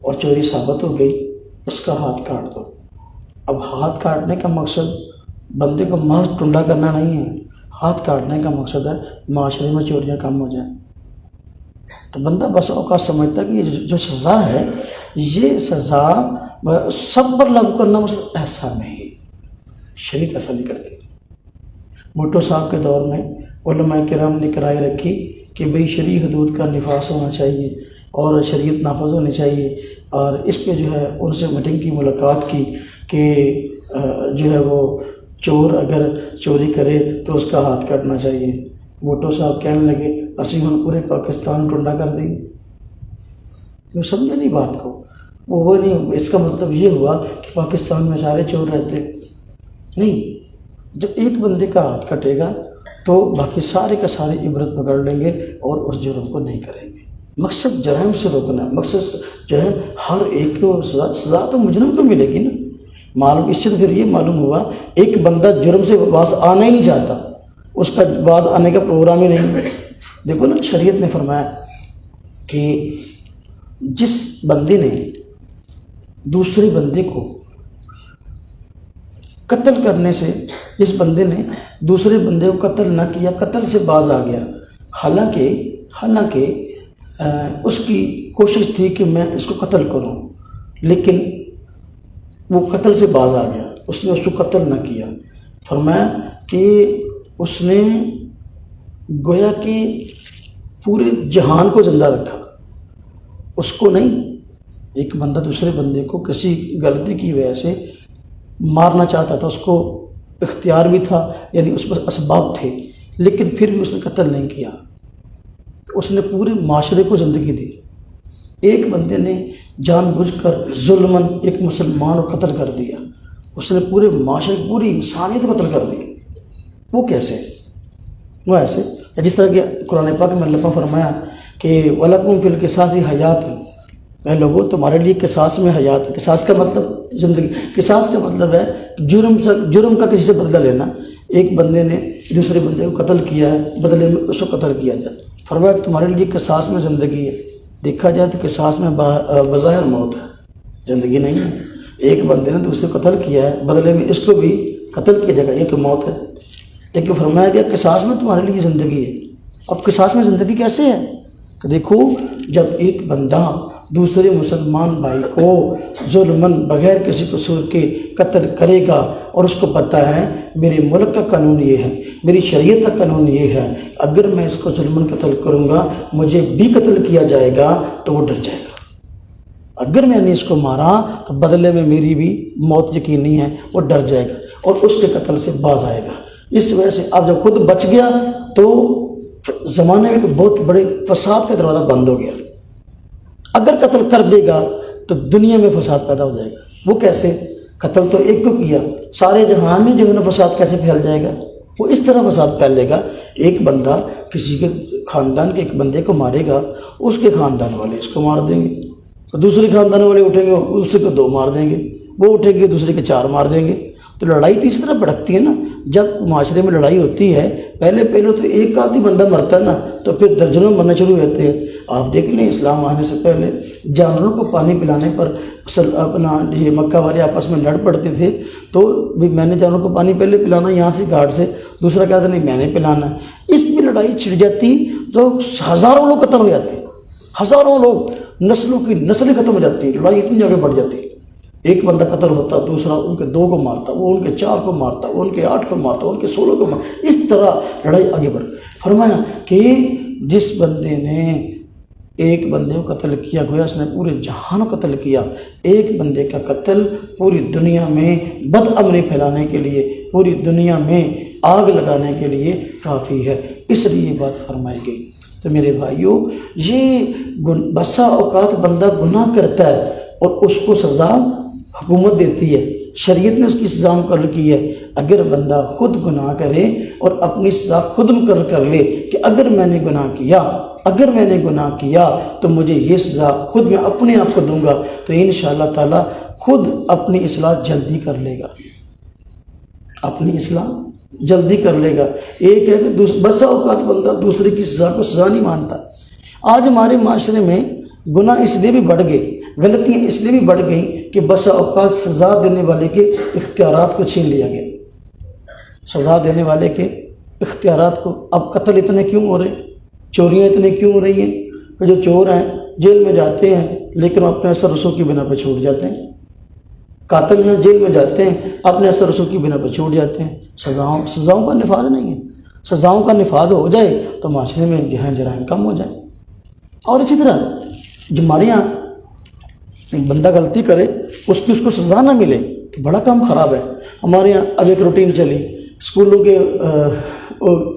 اور چوری ثابت ہو گئی، اس کا ہاتھ کاٹ دو۔ اب ہاتھ کاٹنے کا مقصد بندے کو محض ٹنڈا کرنا نہیں ہے، ہاتھ کاٹنے کا مقصد ہے معاشرے میں چوریاں کم ہو جائیں. تو بندہ بس اوقات سمجھتا ہے کہ یہ جو سزا ہے یہ سزا سب پر لاگو کرنا مطلب ایسا نہیں. شریعت ایسا نہیں کرتی. بھٹو صاحب کے دور میں علماء کرام نے کرائے رکھی کہ بھئی شرعی حدود کا نفاذ ہونا چاہیے اور شریعت نافذ ہونی چاہیے، اور اس پہ جو ہے ان سے میٹنگ کی، ملاقات کی کہ جو ہے وہ چور اگر چوری کرے تو اس کا ہاتھ کاٹنا چاہیے. بھٹو صاحب کہنے لگے اسی ہم پورے پاکستان ٹنڈا کر دیں گے. وہ سمجھے نہیں بات کو. وہ نہیں، اس کا مطلب یہ ہوا کہ پاکستان میں سارے چور رہتے نہیں. جب ایک بندے کا ہاتھ کٹے گا تو باقی سارے کا سارے عبرت پکڑ لیں گے اور اس جرم کو نہیں کریں گے. مقصد جرائم سے روکنا ہے. مقصد جو ہے ہر ایک کو سزا تو مجرم کو ملے گی نا. معلوم اس سے پھر یہ معلوم ہوا ایک بندہ جرم سے باز آنا ہی نہیں چاہتا، اس کا باز آنے کا پروگرام ہی نہیں. دیکھو نا، شریعت نے فرمایا کہ جس بندے نے دوسرے بندے کو قتل کرنے سے، جس بندے نے دوسرے بندے کو قتل نہ کیا، قتل سے باز آ گیا، حالانکہ اس کی کوشش تھی کہ میں اس کو قتل کروں، لیکن وہ قتل سے باز آ گیا، اس نے اس کو قتل نہ کیا. فرمایا کہ اس نے گویا کہ پورے جہان کو زندہ رکھا، اس کو نہیں. ایک بندہ دوسرے بندے کو کسی غلطی کی وجہ سے مارنا چاہتا تھا، اس کو اختیار بھی تھا، یعنی اس پر اسباب تھے، لیکن پھر بھی اس نے قتل نہیں کیا. اس نے پورے معاشرے کو زندگی دی. ایک بندے نے جان بوجھ کر ظلماً ایک مسلمان کو قتل کر دیا، اس نے پورے معاشرے، پوری انسانیت کو قتل کر دی. وہ کیسے؟ وہ ایسے جس طرح کہ قرآن پاک میں اللہ نے فرمایا کہ وَلَكُمْ فِي الْقِصَاصِ حَيَاتٌ، اے لوگوں تمہارے لیے قصاص میں حیات ہے. قصاص کا مطلب زندگی. قصاص کا مطلب ہے جرم کا کسی سے بدلہ لینا. ایک بندے نے دوسرے بندے کو قتل کیا ہے، بدلے میں اس کو قتل کیا جائے. فرمایا تمہارے لیے قصاص میں زندگی ہے. دیکھا جائے تو قصاص میں بظاہر موت ہے، زندگی نہیں ہے. ایک بندے نے دوسرے کو قتل کیا ہے، بدلے میں اس کو بھی قتل کیا جائے گا، یہ تو موت ہے. لیکن فرمایا کہ قصاص میں تمہارے لیے زندگی ہے. اب قصاص میں زندگی کیسے ہے؟ کہ دیکھو، جب ایک بندہ دوسرے مسلمان بھائی کو ظلماً بغیر کسی قصور کے قتل کرے گا اور اس کو پتہ ہے میرے ملک کا قانون یہ ہے، میری شریعت کا قانون یہ ہے، اگر میں اس کو ظلماً قتل کروں گا مجھے بھی قتل کیا جائے گا، تو وہ ڈر جائے گا. اگر میں نے اس کو مارا تو بدلے میں میری بھی موت یقینی ہے، وہ ڈر جائے گا اور اس کے قتل سے باز آئے گا. اس وجہ سے اب جب خود بچ گیا تو زمانے میں بہت بڑے فساد کا دروازہ بند ہو گیا. اگر قتل کر دے گا تو دنیا میں فساد پیدا ہو جائے گا. وہ کیسے؟ قتل تو ایک کو کیا، سارے جہان میں جو ہے نا فساد کیسے پھیل جائے گا؟ وہ اس طرح فساد پھیلے گا. ایک بندہ کسی کے خاندان کے ایک بندے کو مارے گا، اس کے خاندان والے اس کو مار دیں گے، تو دوسرے خاندان والے اٹھیں گے دوسرے کو 2 مار دیں گے، وہ اٹھیں گے دوسرے کے 4 مار دیں گے. تو لڑائی تو اس طرح بھڑکتی ہے نا. جب معاشرے میں لڑائی ہوتی ہے پہلے تو ایک آدھی بندہ مرتا ہے نا، تو پھر درجنوں مرنا شروع ہوتے ہیں. آپ دیکھ لیں اسلام آنے سے پہلے جانوروں کو پانی پلانے پر اپنا یہ مکہ والے آپس میں لڑ پڑتے تھے. تو بھی میں نے جانوروں کو پانی پہلے پلانا یہاں سے گھاٹ سے، دوسرا کہتا نہیں میں نے پلانا. اس پہ لڑائی چھڑ جاتی تو ہزاروں لوگ قتل ہو جاتے، ہزاروں لوگ، نسلوں کی نسلیں ختم ہو جاتی، لڑائی اتنی جگہ بڑھ جاتی. ایک بندہ قتل ہوتا، دوسرا ان کے 2 کو مارتا، وہ ان کے 4 کو مارتا، وہ ان کے 8 کو مارتا، ان کے 16 کو مارتا. اس طرح لڑائی آگے بڑھ. فرمایا کہ جس بندے نے ایک بندے کو قتل کیا گویا اس نے پورے جہان کو قتل کیا. ایک بندے کا قتل پوری دنیا میں بد امنی پھیلانے کے لیے، پوری دنیا میں آگ لگانے کے لیے کافی ہے. اس لیے یہ بات فرمائی گئی. تو میرے بھائیوں، یہ بسا اوقات بندہ گناہ کرتا ہے اور اس کو سزا حکومت دیتی ہے، شریعت نے اس کی سزا مقرر کی ہے. اگر بندہ خود گناہ کرے اور اپنی سزا خود مقرر کر لے کہ اگر میں نے گناہ کیا تو مجھے یہ سزا خود میں اپنے آپ کو دوں گا، تو انشاءاللہ تعالی خود اپنی اصلاح جلدی کر لے گا. اپنی اصلاح جلدی کر لے گا. ایک ہے کہ بسا اوقات بندہ دوسرے کی سزا کو سزا نہیں مانتا. آج ہمارے معاشرے میں گناہ اس لیے بھی بڑھ گئے، غلطیاں اس لیے بھی بڑھ گئیں کہ بسا اوقات سزا دینے والے کے اختیارات کو چھین لیا گیا. سزا دینے والے کے اختیارات کو. اب قتل اتنے کیوں ہو رہے, چوریاں اتنی کیوں ہو رہی ہیں کہ جو چور ہیں جیل میں جاتے ہیں لیکن اپنے اثر رسوخ کی بنا پہ چھوٹ جاتے ہیں. قاتل ہیں جیل میں جاتے ہیں اپنے اثر رسوخ کی بنا پہ چھوٹ جاتے ہیں. سزاؤں کا نفاذ نہیں ہے. سزاؤں کا نفاذ ہو جائے تو معاشرے میں جو ہے جرائم کم ہو جائیں. اور اسی طرح جو ہمارے یہاں ایک بندہ غلطی کرے اس کو سزا نہ ملے تو بڑا کام خراب ہے. ہمارے یہاں اب ایک روٹین چلی اسکولوں کے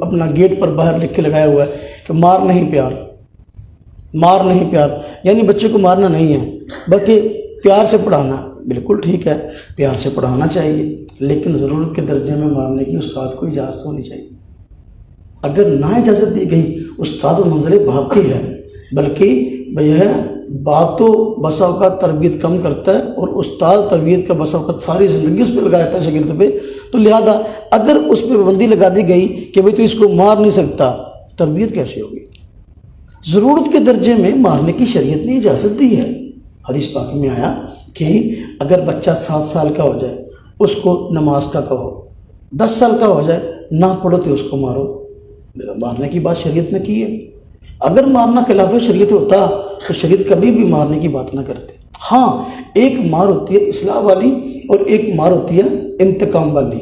اپنا گیٹ پر باہر لکھ کے لگایا ہوا ہے کہ مار نہیں پیار. مار نہیں پیار یعنی بچے کو مارنا نہیں ہے بلکہ پیار سے پڑھانا. بالکل ٹھیک ہے, پیار سے پڑھانا چاہیے لیکن ضرورت کے درجے میں مارنے کی استاد کو اجازت ہونی چاہیے. اگر نہ اجازت دی گئی استاد و منزل باپ کی ہے, بلکہ یہ باپ تو بسا اوقات تربیت کم کرتا ہے اور استاد تربیت کا بسا اوقات ساری زندگی اس پہ لگا دیتا ہے شاگرد پہ. تو لہذا اگر اس پہ پابندی لگا دی گئی کہ بھئی تو اس کو مار نہیں سکتا, تربیت کیسے ہوگی؟ ضرورت کے درجے میں مارنے کی شریعت نے اجازت دی ہے. حدیث پاک میں آیا کہ اگر بچہ 7 سال کا ہو جائے اس کو نماز کا کہو, 10 سال کا ہو جائے نہ پڑھو تو اس کو مارو. مارنے کی بات شریعت نے کی ہے. اگر مارنا خلاف شریعت ہوتا تو شریعت کبھی بھی مارنے کی بات نہ کرتے. ہاں ایک مار ہوتی ہے اصلاح والی اور ایک مار ہوتی ہے انتقام والی.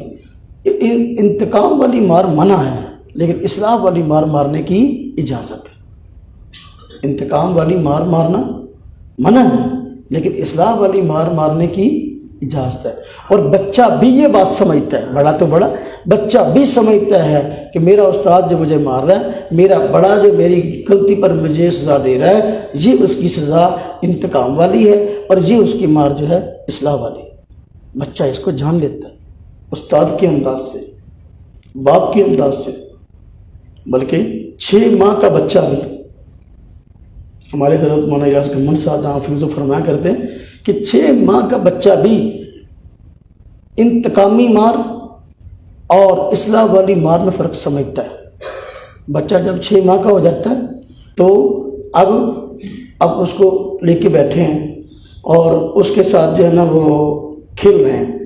انتقام والی مار منع ہے لیکن اصلاح والی مار مارنے کی اجازت ہے. انتقام والی مار مارنا منع ہے لیکن اصلاح والی مار مارنے کی اجازت ہے. اور بچہ بھی یہ بات سمجھتا ہے, بڑا تو بڑا بچہ بھی سمجھتا ہے کہ میرا استاد جو مجھے مار رہا ہے, میرا بڑا جو میری غلطی پر مجھے سزا دے رہا ہے, یہ اس کی سزا انتقام والی ہے اور یہ اس کی مار جو ہے اصلاح والی. بچہ اس کو جان لیتا ہے استاد کے انداز سے, باپ کے انداز سے. بلکہ 6 ماہ کا بچہ بھی, ہمارے حضرت مولانا الیاس گھمنڈ صاحب حافظ فرمایا کرتے ہیں کہ 6 ماہ کا بچہ بھی انتقامی مار اور اصلاح والی مار میں فرق سمجھتا ہے. بچہ جب 6 ماہ کا ہو جاتا ہے تو اب اس کو لے کے بیٹھے ہیں اور اس کے ساتھ جو ہے نا وہ کھیل رہے ہیں,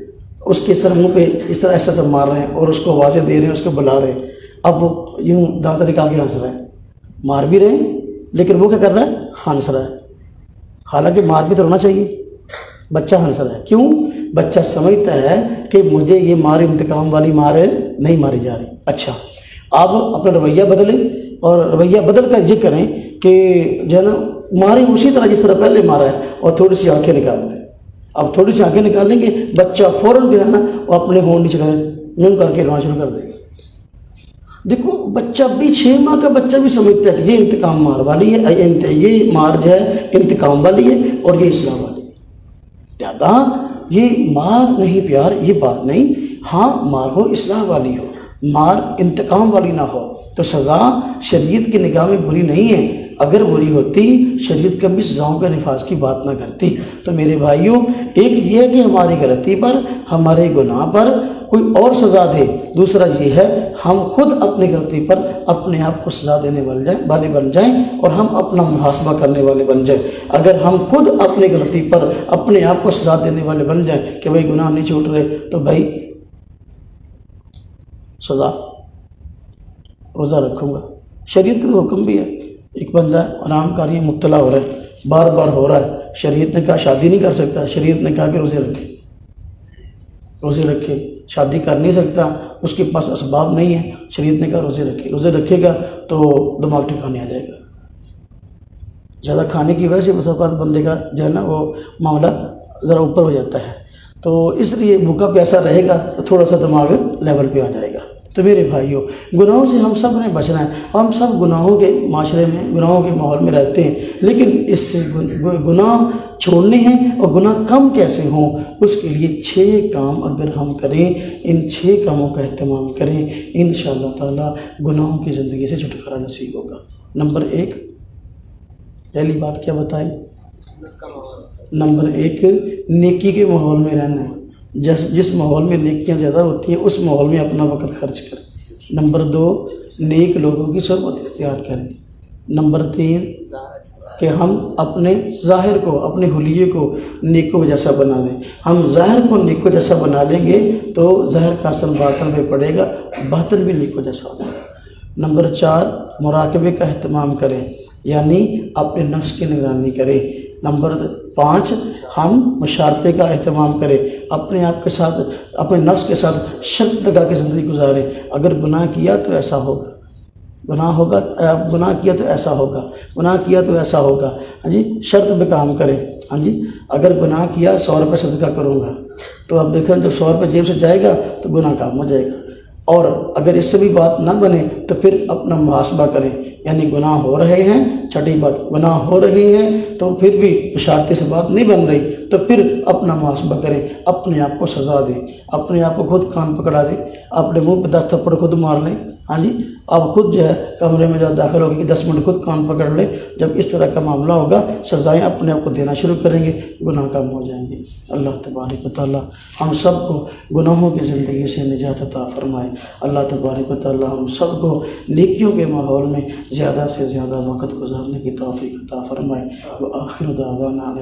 اس کے سر منہ پہ اس طرح ایسا سب مار رہے ہیں اور اس کو آوازیں دے رہے ہیں, اس کو بلا رہے ہیں. اب وہ یوں دانت نکال کے ہنس رہا ہے, مار بھی رہے ہیں لیکن وہ کیا کر رہا ہے, ہنس رہا ہے. حالانکہ مار بھی تو ہونا چاہیے, بچہ ہنس رہا ہے. کیوں؟ بچہ سمجھتا ہے کہ مجھے یہ مار انتقام والی مار نہیں ماری جا رہی. اچھا آپ اپنا رویہ بدلیں اور رویہ بدل کر یہ کریں کہ جو ہے نا ماریں اسی طرح جس طرح پہلے مارا ہے اور تھوڑی سی آنکھیں نکال لیں. اب تھوڑی سی آنکھیں نکال لیں گے بچہ فوراً جو ہے نا وہ اپنے ہونٹ نیچے کر کے رونا شروع کر دے گا. دیکھو بچہ بھی 6 ماہ کا بچہ بھی سمجھتا ہے کہ یہ انتقام مار والی ہے, یہ مار جو ہے انتقام والی ہے اور یہ اصلاح والی ہے. زیادہ یہ مار نہیں پیار یہ بات نہیں. ہاں مار ہو اصلاح والی ہو, مار انتقام والی نہ ہو تو سزا شریعت کی نگاہ میں بری نہیں ہے. اگر بری ہوتی شریعت کبھی سزاؤں کے نفاذ کی بات نہ کرتی. تو میرے بھائیوں ایک یہ ہے کہ ہماری غلطی پر ہمارے گناہ پر کوئی اور سزا دے, دوسرا یہ ہے ہم خود اپنی غلطی پر اپنے آپ کو سزا دینے والے بن جائیں اور ہم اپنا محاسبہ کرنے والے بن جائیں. اگر ہم خود اپنی غلطی پر اپنے آپ کو سزا دینے والے بن جائیں کہ بھائی گناہ نہیں چھوٹ رہے تو بھائی سزا روزہ رکھوں گا. شریعت کا حکم بھی ہے. ایک بندہ حرام کاری میں مبتلا ہو رہا ہے, بار بار ہو رہا ہے, شریعت نے کہا شادی نہیں کر سکتا, شریعت نے کہا کہ روزے رکھے. شادی کر نہیں سکتا, اس کے پاس اسباب نہیں ہے, شریعت نے کہا روزے رکھے گا تو دماغ ٹھکانے آ جائے گا. زیادہ کھانے کی وجہ سے بس اوقات بندے کا جو ہے نا وہ معاملہ ذرا اوپر ہو جاتا ہے, تو اس لیے بھوکا پیاسا رہے گا تو تھوڑا سا دماغ لیول پہ آ جائے گا. تو میرے بھائیوں گناہوں سے ہم سب نے بچنا ہے. ہم سب گناہوں کے معاشرے میں گناہوں کے ماحول میں رہتے ہیں, لیکن اس سے گناہ چھوڑنے ہیں اور گناہ کم کیسے ہوں اس کے لیے 6 کام اگر ہم کریں, ان 6 کاموں کا اہتمام کریں, انشاءاللہ تعالی گناہوں کی زندگی سے چھٹکارا نصیب ہوگا. نمبر 1 پہلی بات کیا بتائیں؟ نمبر 1 نیکی کے ماحول میں رہنا ہے. جس ماحول میں نیکیاں زیادہ ہوتی ہیں اس ماحول میں اپنا وقت خرچ کریں. نمبر 2 نیک لوگوں کی صحبت اختیار کریں. نمبر 3 کہ ہم اپنے ظاہر کو، اپنے حلیے کو نیکوں جیسا بنا دیں. ہم ظاہر کو نیکوں جیسا بنا لیں گے تو ظاہر کا اثر باطن پہ پڑے گا، باطن بھی نیکوں جیسا ہوگا. نمبر 4، مراقبے کا اہتمام کریں، یعنی اپنے نفس کی نگرانی کریں. نمبر 5، ہم مشارطے کا اہتمام کریں، اپنے آپ کے ساتھ، اپنے نفس کے ساتھ شرط لگا کے زندگی گزاریں. اگر گناہ کیا تو ایسا ہوگا، گناہ کیا تو ایسا ہوگا، گناہ کیا تو ایسا ہوگا. ہاں جی، شرط پہ کام کریں. ہاں جی، اگر گناہ کیا 100 روپے صدقہ کروں گا، تو اب دیکھیں جب 100 روپے جیب سے جائے گا تو گناہ کام ہو جائے گا. اور اگر اس سے بھی بات نہ بنے تو پھر اپنا محاسبہ کریں، یعنی گناہ ہو رہے ہیں، چھٹی بات گناہ ہو رہی ہیں تو پھر بھی اشارتی سے بات نہیں بن رہی تو پھر اپنا محاسبہ کریں، اپنے آپ کو سزا دیں، اپنے آپ کو خود کان پکڑا دیں، اپنے منہ پہ 10 تھپڑ خود مار لیں. ہاں جی، آپ خود جو ہے کمرے میں جب داخل ہوگی کہ 10 منٹ خود کان پکڑ لیں. جب اس طرح کا معاملہ ہوگا سزائیں اپنے آپ کو دینا شروع کریں گے، گناہ کم ہو جائیں گے. اللہ تبارک و تعالیٰ ہم سب کو گناہوں کی زندگی سے نجات عطا فرمائے. اللہ تبارک و تعالیٰ ہم سب کو نیکیوں کے ماحول میں زیادہ سے زیادہ وقت گزارنے کی توفیق عطا فرمائے. وآخر دعوانا